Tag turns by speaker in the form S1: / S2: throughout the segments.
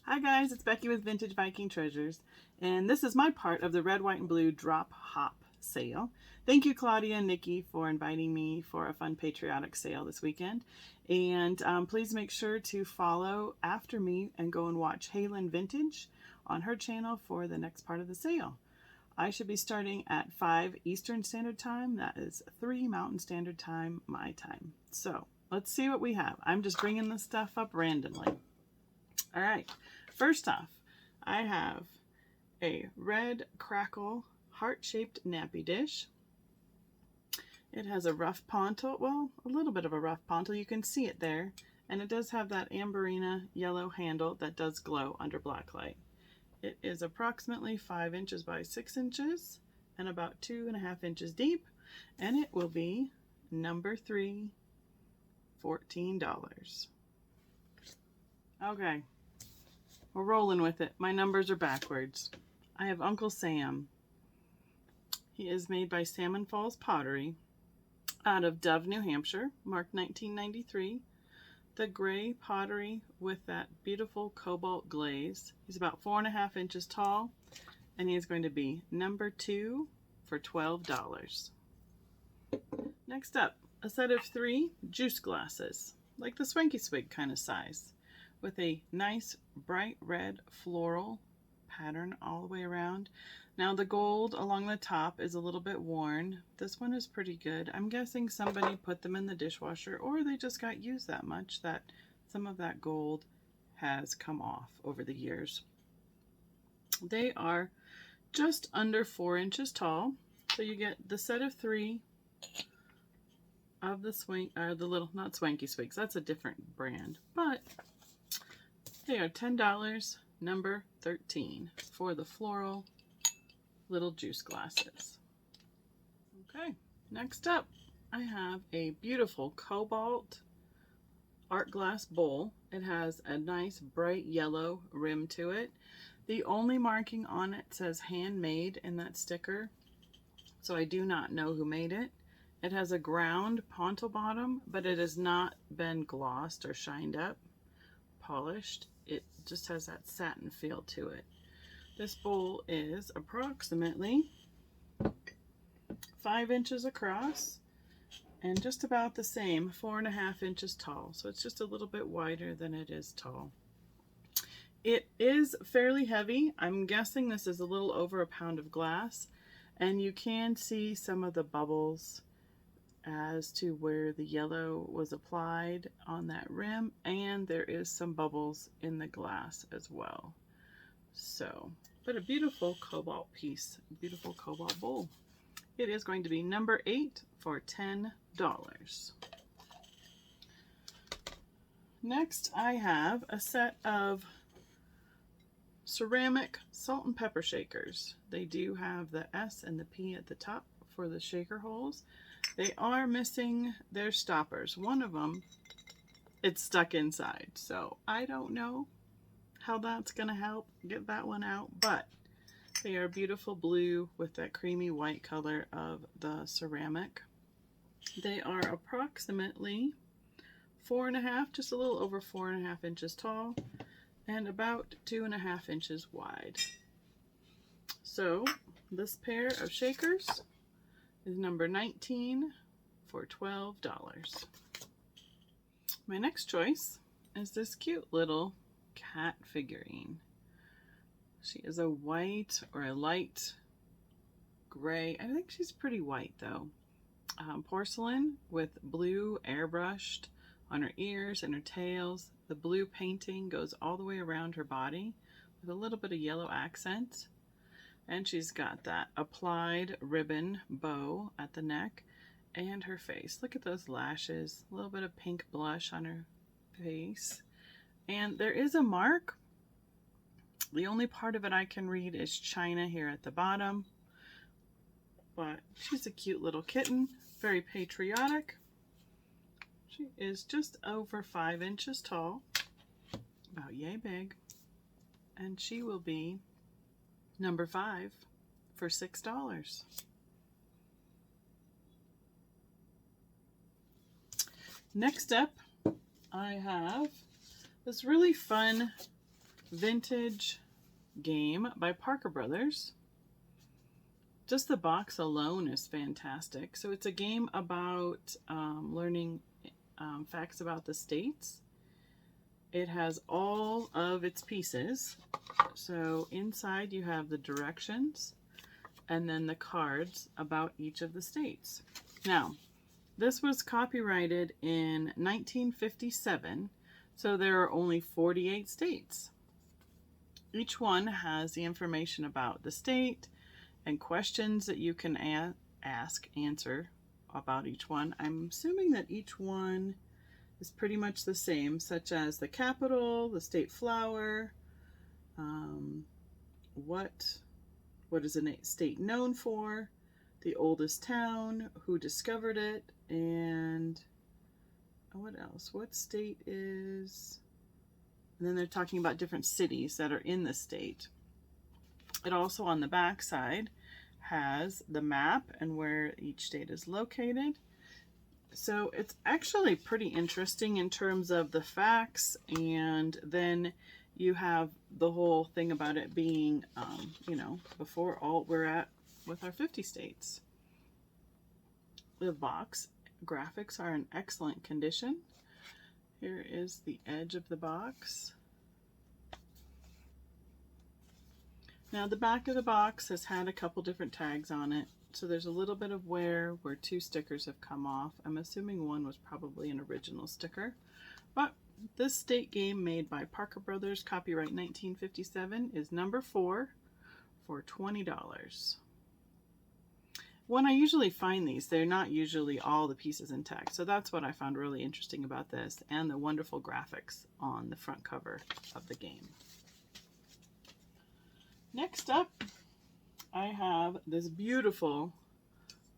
S1: Hi guys, it's Becky with Vintage Viking Treasures, and this is my part of the Red, White, and Blue Drop Hop sale. Thank you, Claudia and Nikki, for inviting me for a fun patriotic sale this weekend. And please make sure to follow after me and go and watch Halynn Vintage on her channel for the next part of the sale. I should be starting at 5 Eastern Standard Time. That is 3 Mountain Standard Time, my time. So let's see what we have. I'm just bringing this stuff up randomly. All right, first off, I have a red Crackle heart-shaped nappy dish. It has a rough pontil, well, a little bit of a rough pontil. You can see it there, and it does have that amberina yellow handle that does glow under black light. It is approximately 5 inches by 6 inches and about 2.5 inches deep, and it will be number 3, $14. Okay. We're rolling with it. My numbers are backwards. I have Uncle Sam. He is made by Salmon Falls Pottery out of Dove, New Hampshire, marked 1993. The gray pottery with that beautiful cobalt glaze. He's about 4.5 inches tall, and he is going to be number 2 for $12. Next up, a set of 3 juice glasses, like the Swanky Swig kind of size, with a nice bright red floral pattern all the way around. Now the gold along the top is a little bit worn. This one is pretty good. I'm guessing somebody put them in the dishwasher, or they just got used that much that some of that gold has come off over the years. They are just under 4 inches tall. So you get the set of 3 of the little, not Swanky Swigs, that's a different brand, but they are $10, number 13, for the floral little juice glasses. Okay, next up, I have a beautiful cobalt art glass bowl. It has a nice bright yellow rim to it. The only marking on it says handmade in that sticker, so I do not know who made it. It has a ground pontil bottom, but it has not been glossed or shined up, polished. It just has that satin feel to it. This bowl is approximately 5 inches across and just about the same, 4.5 inches tall. So it's just a little bit wider than it is tall. It is fairly heavy. I'm guessing this is a little over a pound of glass, and you can see some of the bubbles as to where the yellow was applied on that rim, and there is some bubbles in the glass as well. So, but a beautiful cobalt piece, beautiful cobalt bowl. It is going to be number 8 for $10. Next, I have a set of ceramic salt and pepper shakers. They do have the S and the P at the top for the shaker holes. They are missing their stoppers. One of them, it's stuck inside, so I don't know how that's going to help get that one out, but they are beautiful blue with that creamy white color of the ceramic. They are approximately 4.5, just a little over 4.5 inches tall, and about 2.5 inches wide. So this pair of shakers is number 19 for $12. My next choice is this cute little cat figurine. She is a white or a light gray. I think she's pretty white though. Porcelain with blue airbrushed on her ears and her tails. The blue painting goes all the way around her body with a little bit of yellow accent. And she's got that applied ribbon bow at the neck and her face. Look at those lashes, a little bit of pink blush on her face. And there is a mark. The only part of it I can read is China here at the bottom. But she's a cute little kitten, very patriotic. She is just over 5 inches tall, about yay big. And she will be number 5 for $6. Next up, I have this really fun Vintage game by Parker Brothers. Just the box alone is fantastic. So it's a game about learning facts about the states. It has all of its pieces. So inside you have the directions and then the cards about each of the states. Now, this was copyrighted in 1957, so there are only 48 states. Each one has the information about the state and questions that you can answer about each one. I'm assuming that each one is pretty much the same, such as the capital, the state flower, what is a state known for, the oldest town, who discovered it, and what else? What state is... And then they're talking about different cities that are in the state. It also, on the back side, has the map and where each state is located. So it's actually pretty interesting in terms of the facts, and then you have the whole thing about it being, you know, before all we're at with our 50 states. The box graphics are in excellent condition. Here is the edge of the box. Now the back of the box has had a couple different tags on it. So there's a little bit of wear where 2 stickers have come off. I'm assuming one was probably an original sticker. But this state game made by Parker Brothers, copyright 1957, is number 4 for $20. When I usually find these, they're not usually all the pieces intact. So that's what I found really interesting about this, and the wonderful graphics on the front cover of the game. Next up, I have this beautiful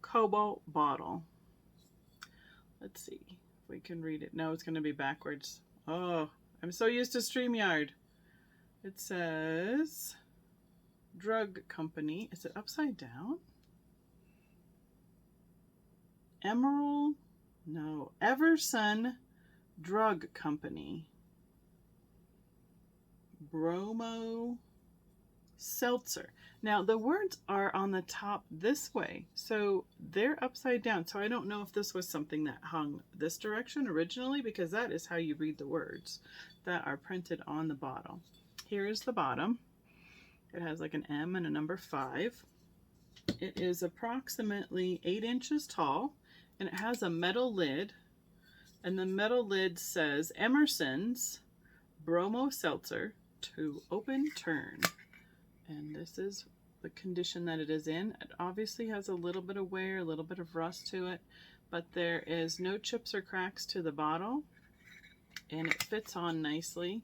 S1: Cobalt Bottle. Let's see if we can read it. No, it's going to be backwards. Oh, I'm so used to StreamYard. It says Drug Company. Is it upside down? Emerald? No. Everson Drug Company. Bromo Seltzer. Now the words are on the top this way, so they're upside down. So I don't know if this was something that hung this direction originally, because that is how you read the words that are printed on the bottle. Here is the bottom. It has like an M and a number 5. It is approximately 8 inches tall, and it has a metal lid, and the metal lid says Emerson's Bromo Seltzer to open turn. And this is the condition that it is in. It obviously has a little bit of wear, a little bit of rust to it, but there is no chips or cracks to the bottle, and it fits on nicely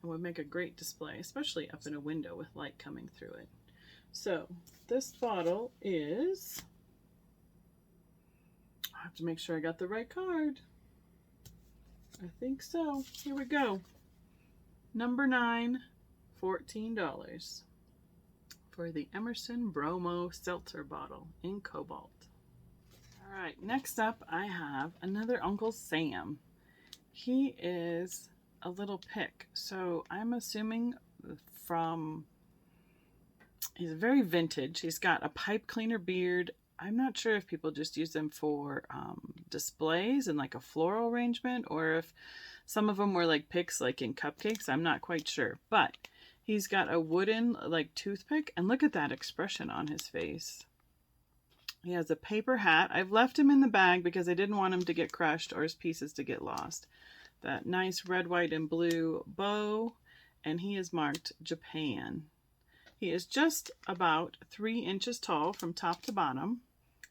S1: and would make a great display, especially up in a window with light coming through it. So this bottle is, I have to make sure I got the right card. I think so. Here we go. Number 9, $14. For the Emerson Bromo Seltzer bottle in Cobalt. All right, next up I have another Uncle Sam. He is a little pick, so I'm assuming he's very vintage. He's got a pipe cleaner beard. I'm not sure if people just use them for displays and like a floral arrangement, or if some of them were like picks like in cupcakes. I'm not quite sure, but he's got a wooden like toothpick, and look at that expression on his face. He has a paper hat. I've left him in the bag because I didn't want him to get crushed or his pieces to get lost. That nice red, white, and blue bow, and he is marked Japan. He is just about 3 inches tall from top to bottom,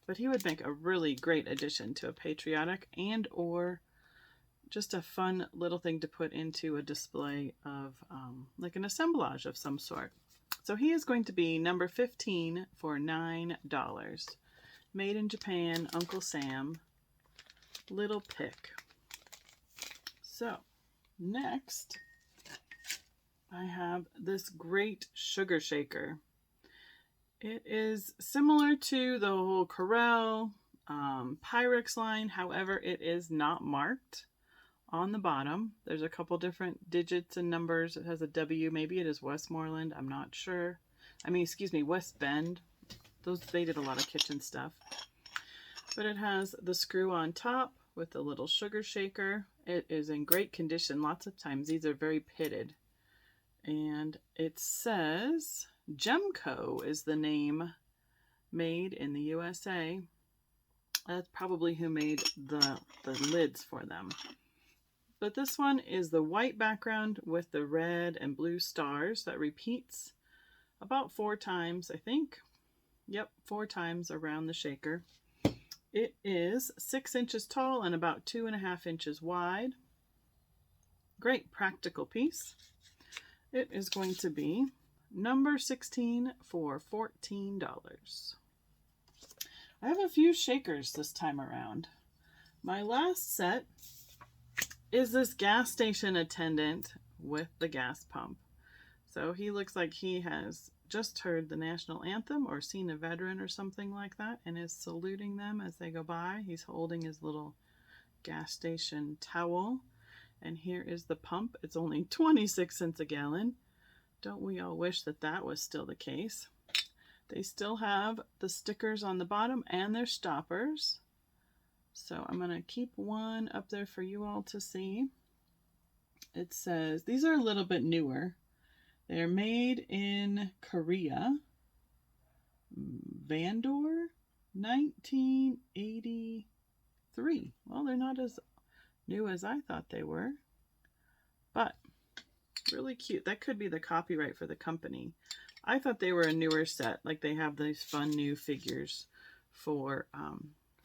S1: but he would make a really great addition to a Patriotic and or just a fun little thing to put into a display of like an assemblage of some sort. So he is going to be number 15 for $9. Made in Japan, Uncle Sam, little pick. So next I have this great sugar shaker. It is similar to the whole Corel Pyrex line, however it is not marked on the bottom. There's a couple different digits and numbers. It has a W. Maybe it is Westmoreland. I'm not sure. I mean, excuse me, West Bend. They did a lot of kitchen stuff. But it has the screw on top with the little sugar shaker. It is in great condition. Lots of times these are very pitted. And it says Gemco is the name, made in the USA. That's probably who made the lids for them. But this one is the white background with the red and blue stars that repeats about 4 times, I think. Yep, 4 times around the shaker. It is 6 inches tall and about 2.5 inches wide. Great practical piece. It is going to be number 16 for $14. I have a few shakers this time around. My last set is this gas station attendant with the gas pump. So he looks like he has just heard the national anthem or seen a veteran or something like that and is saluting them as they go by. He's holding his little gas station towel. And here is the pump. It's only 26 cents a gallon. Don't we all wish that that was still the case? They still have the stickers on the bottom and their stoppers. So I'm going to keep one up there for you all to see. It says, these are a little bit newer. They're made in Korea. Vandor, 1983. Well, they're not as new as I thought they were. But really cute. That could be the copyright for the company. I thought they were a newer set. Like they have these fun new figures for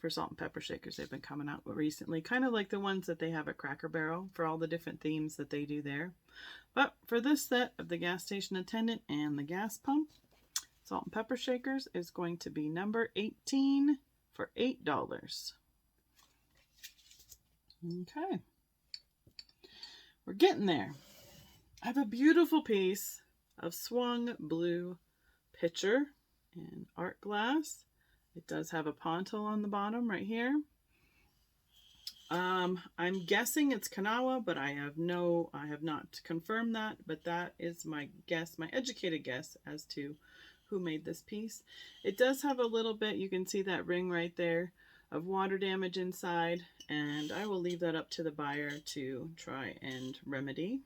S1: salt and pepper shakers they've been coming out with recently. Kind of like the ones that they have at Cracker Barrel for all the different themes that they do there. But for this set of the gas station attendant and the gas pump, salt and pepper shakers is going to be number 18 for $8. Okay. We're getting there. I have a beautiful piece of swung blue pitcher in art glass. It does have a pontil on the bottom right here. I'm guessing it's Kanawha, but I have not confirmed that, but that is my guess, my educated guess as to who made this piece. It does have a little bit, you can see that ring right there, of water damage inside, and I will leave that up to the buyer to try and remedy.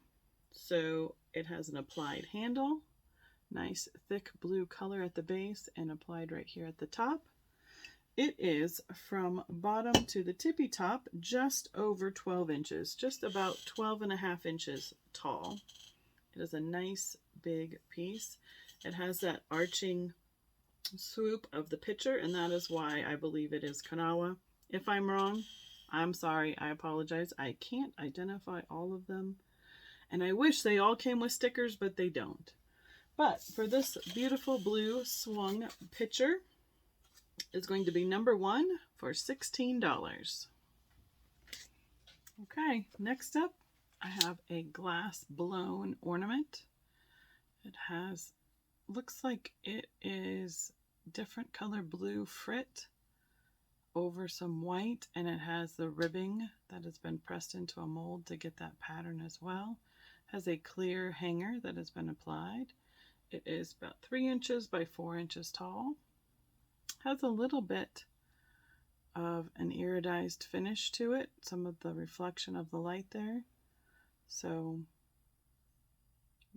S1: So it has an applied handle, nice thick blue color at the base and applied right here at the top. It is from bottom to the tippy top just over 12 inches, just about 12.5 inches tall. It is a nice big piece. It has that arching swoop of the pitcher, and that is why I believe it is Kanawha. If I'm wrong, I'm sorry, I apologize. I can't identify all of them, and I wish they all came with stickers, but they don't. But for this beautiful blue swung pitcher, it's going to be number 1 for $16. Okay, next up, I have a glass blown ornament. It has, looks like it is different color blue frit over some white, and it has the ribbing that has been pressed into a mold to get that pattern as well. It has a clear hanger that has been applied. It is about 3 inches by 4 inches tall. Has a little bit of an iridized finish to it, some of the reflection of the light there. So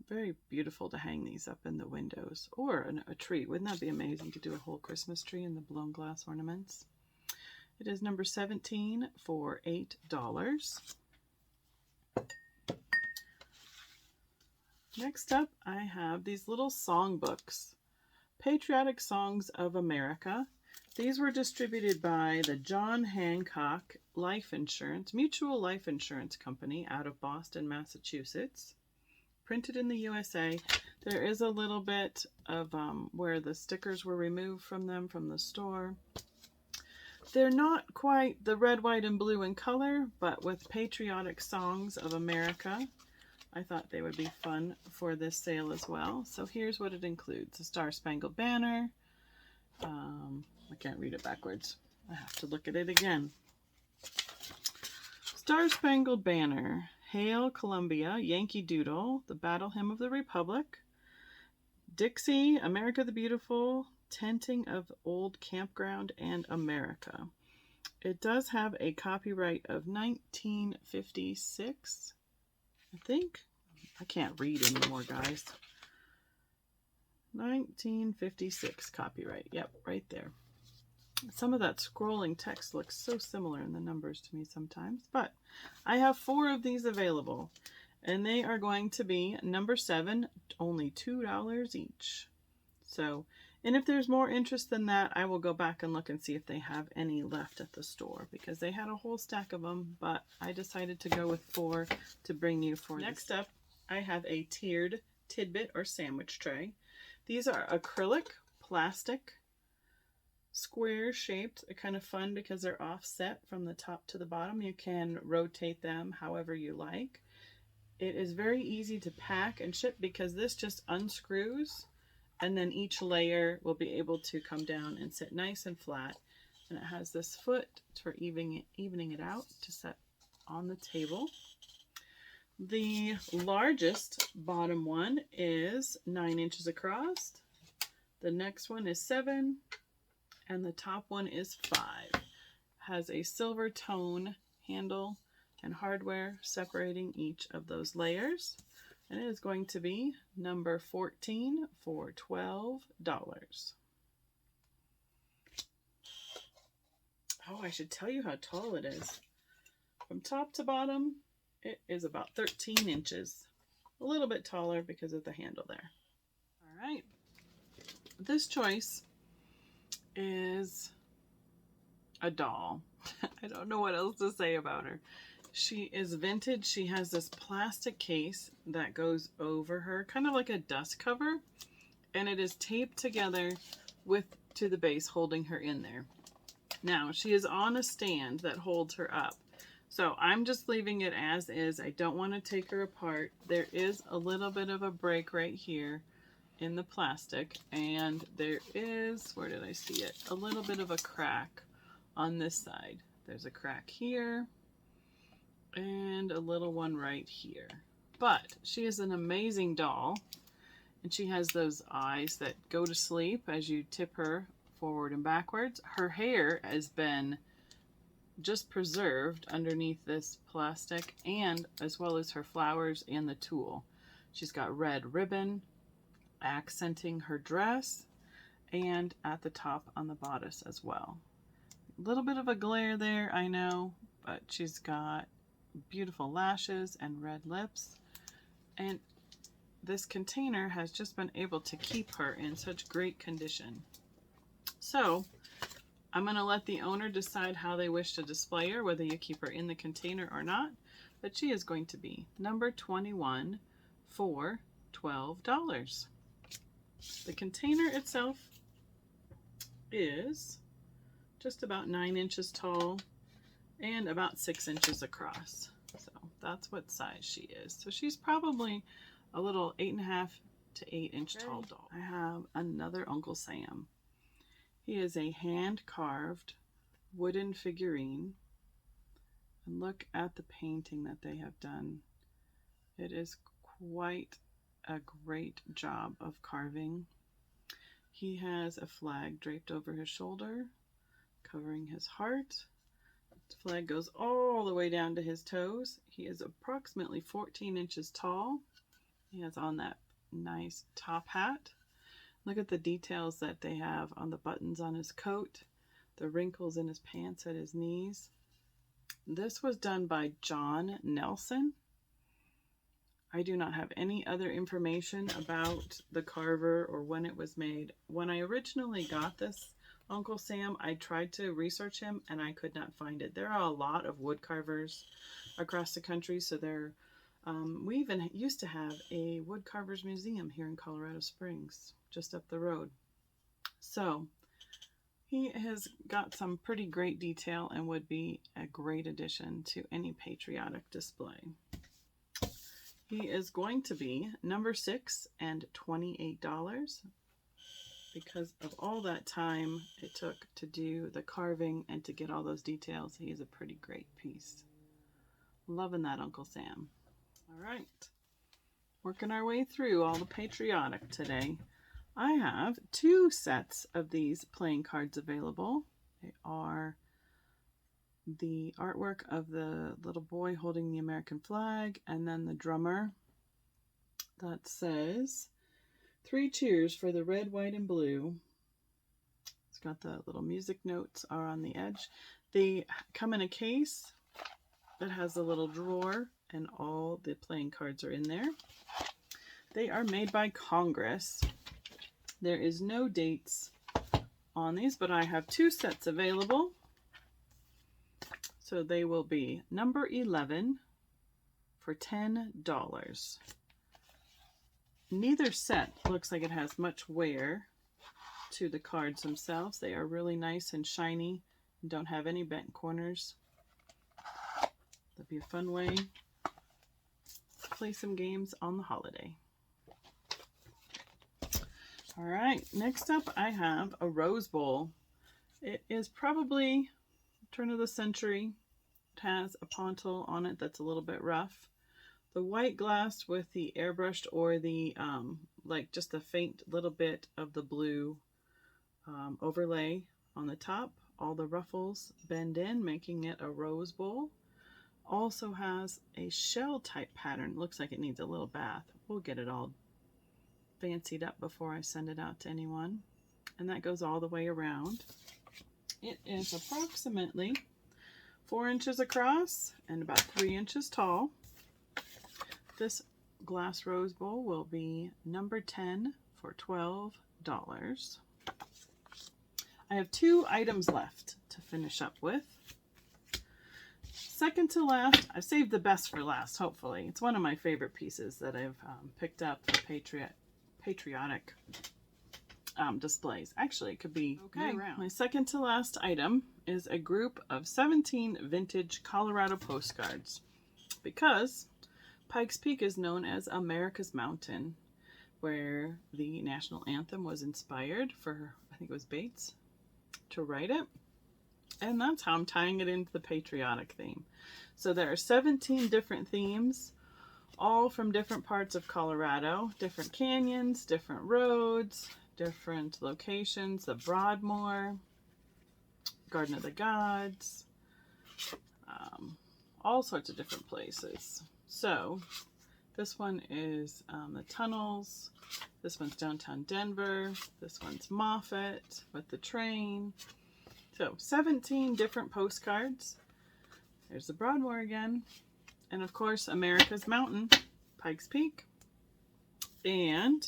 S1: very beautiful to hang these up in the windows or a tree. Wouldn't that be amazing to do a whole Christmas tree in the blown glass ornaments? It is number 17 for $8. Next up, I have these little songbooks, Patriotic Songs of America. These were distributed by the John Hancock Mutual Life Insurance Company out of Boston, Massachusetts. Printed in the USA. There is a little bit of where the stickers were removed from them from the store. They're not quite the red, white, and blue in color, but with Patriotic Songs of America, I thought they would be fun for this sale as well. So here's what it includes. The Star Spangled Banner. I can't read it backwards. I have to look at it again. Star Spangled Banner, Hail Columbia, Yankee Doodle, The Battle Hymn of the Republic, Dixie, America the Beautiful, Tenting of Old Campground, and America. It does have a copyright of 1956, I think. I can't read anymore, guys. 1956 copyright. Yep, right there. Some of that scrolling text looks so similar in the numbers to me sometimes, but I have 4 of these available, and they are going to be number 7, only $2 each. So, and if there's more interest than that, I will go back and look and see if they have any left at the store, because they had a whole stack of them, but I decided to go with 4 to bring you for Next up, I have a tiered tidbit or sandwich tray. These are acrylic, plastic, square shaped. They're kind of fun because they're offset from the top to the bottom. You can rotate them however you like. It is very easy to pack and ship because this just unscrews, and then each layer will be able to come down and sit nice and flat. And it has this foot for evening it out to set on the table. The largest bottom one is 9 inches across. The next one is 7. And the top one is 5. Has a silver tone handle and hardware separating each of those layers. And it is going to be number 14 for $12. Oh, I should tell you how tall it is. From top to bottom, it is about 13 inches. A little bit taller because of the handle there. All right. This choice is a doll. I don't know what else to say about her. She is vintage. She has this plastic case that goes over her, kind of like a dust cover, and it is taped together to the base, holding her in there. Now, she is on a stand that holds her up. So I'm just leaving it as is. I don't want to take her apart. There is a little bit of a break right here in the plastic, and there is, where did I see it? A little bit of a crack on this side. There's a crack here and a little one right here. But she is an amazing doll, and she has those eyes that go to sleep as you tip her forward and backwards. Her hair has been just preserved underneath this plastic, and as well as her flowers and the tulle. She's got red ribbon accenting her dress, and at the top on the bodice as well. A little bit of a glare there, I know, but she's got beautiful lashes and red lips, and this container has just been able to keep her in such great condition. So I'm going to let the owner decide how they wish to display her, whether you keep her in the container or not, but she is going to be number 21 for $12. The container itself is just about 9 inches tall and about 6 inches across. So that's what size she is. So she's probably a little 8.5 to 8 inch tall doll. I have another Uncle Sam. He is a hand-carved wooden figurine. And look at the painting that they have done. It is quite a great job of carving. He has a flag draped over his shoulder, covering his heart. The flag goes all the way down to his toes. He is approximately 14 inches tall. He has on that nice top hat. Look at the details that they have on the buttons on his coat, the wrinkles in his pants at his knees. This was done by John Nelson. I do not have any other information about the carver or when it was made. When I originally got this Uncle Sam, I tried to research him and I could not find it. There are a lot of wood carvers across the country, so we even used to have a wood carvers museum here in Colorado Springs, just up the road. So he has got some pretty great detail and would be a great addition to any patriotic display. He is going to be number 6 and $28 because of all that time it took to do the carving and to get all those details. He is a pretty great piece. Loving that, Uncle Sam. All right. Working our way through all the Patriotic today. I have 2 sets of these playing cards available. They are the artwork of the little boy holding the American flag, and then the drummer that says 3 cheers for the red, white, and blue. It's got the little music notes are on the edge. They come in a case that has a little drawer, and all the playing cards are in there. They are made by Congress. There is no dates on these, but I have 2 sets available. So they will be number 11 for $10. Neither set looks like it has much wear to the cards themselves. They are really nice and shiny and don't have any bent corners. That'd be a fun way to play some games on the holiday. All right, next up I have a Rose Bowl. It is probably turn of the century. It has a pontil on it that's a little bit rough. The white glass with the airbrushed or the like just a faint little bit of the blue overlay on the top. All the ruffles bend in, making it a Rose Bowl. Also has a shell type pattern. Looks like it needs a little bath. We'll get it all fancied up before I send it out to anyone. And that goes all the way around. It is approximately 4 inches across and about 3 inches tall. This glass Rose Bowl will be number 10 for $12. I have 2 items left to finish up with. Second to last, I saved the best for last, hopefully. It's one of my favorite pieces that I've picked up for Patriotic displays. Actually, it could be year-round. My second to last item is a group of 17 vintage Colorado postcards, because Pikes Peak is known as America's Mountain, where the national anthem was inspired for, I think it was Bates, to write it. And that's how I'm tying it into the patriotic theme. So there are 17 different themes, all from different parts of Colorado, different canyons, different roads, different locations, the Broadmoor, Garden of the Gods, all sorts of different places. So this one is the tunnels, this one's downtown Denver, this one's Moffett with the train. So 17 different postcards. There's the Broadmoor again. And of course, America's Mountain, Pikes Peak. And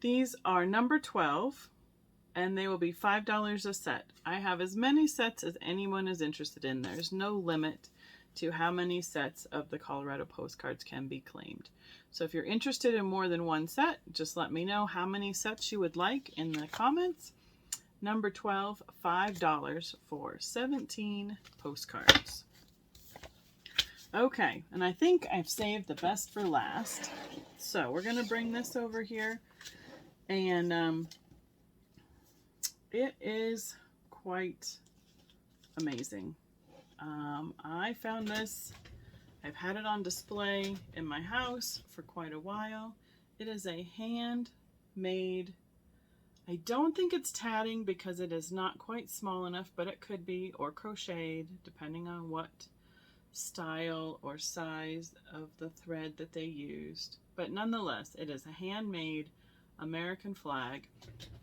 S1: these are number 12, and they will be $5 a set. I have as many sets as anyone is interested in. There's no limit to how many sets of the Colorado postcards can be claimed. So if you're interested in more than one set, just let me know how many sets you would like in the comments. Number 12, $5 for 17 postcards. Okay, and I think I've saved the best for last. So we're going to bring this over here, and it is quite amazing. I found this. I've had it on display in my house for quite a while. It is a handmade, I don't think it's tatting because it is not quite small enough, but it could be, or crocheted, depending on what style or size of the thread that they used. But nonetheless, it is a handmade American flag.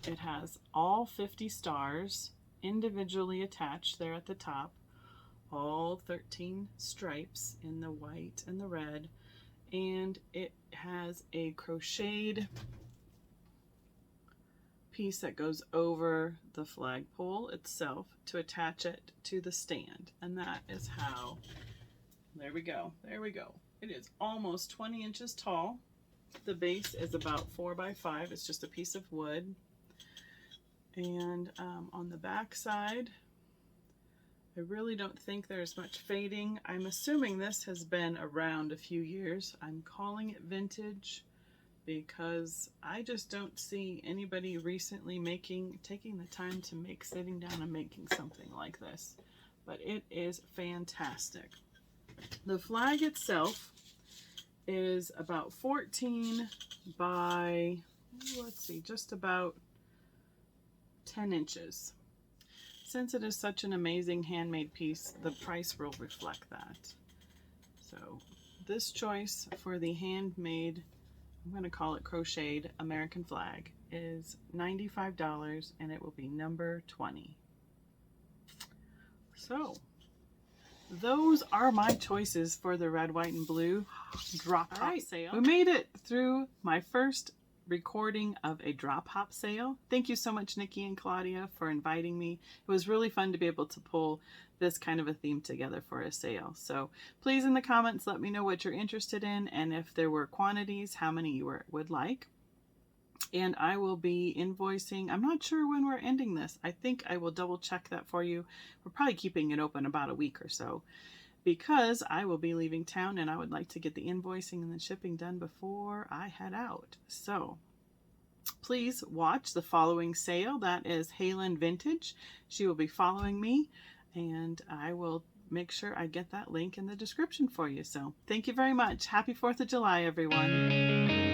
S1: It has all 50 stars individually attached there at the top, all 13 stripes in the white and the red, and it has a crocheted piece that goes over the flagpole itself to attach it to the stand. And that is how, there we go, there we go. It is almost 20 inches tall. The base is about 4 by 5. It's just a piece of wood. And on the back side, I really don't think there's much fading. I'm assuming this has been around a few years. I'm calling it vintage because I just don't see anybody recently taking the time to sitting down and making something like this. But it is fantastic. The flag itself is about 14 by, let's see, just about 10 inches. Since it is such an amazing handmade piece, the price will reflect that. So this choice for the handmade, I'm going to call it crocheted American flag, is $95, and it will be number 20. So those are my choices for the red, white, and blue drop hop sale. We made it through my first recording of a drop hop sale. Thank you so much, Nikki and Claudia, for inviting me. It was really fun to be able to pull this kind of a theme together for a sale. So please in the comments let me know what you're interested in, and if there were quantities, how many you would like. And I will be invoicing. I'm not sure when we're ending this. I think I will double check that for you. We're probably keeping it open about a week or so, because I will be leaving town and I would like to get the invoicing and the shipping done before I head out. So please watch the following sale. That is Halynn Vintage. She will be following me, and I will make sure I get that link in the description for you. So thank you very much. Happy 4th of July, everyone.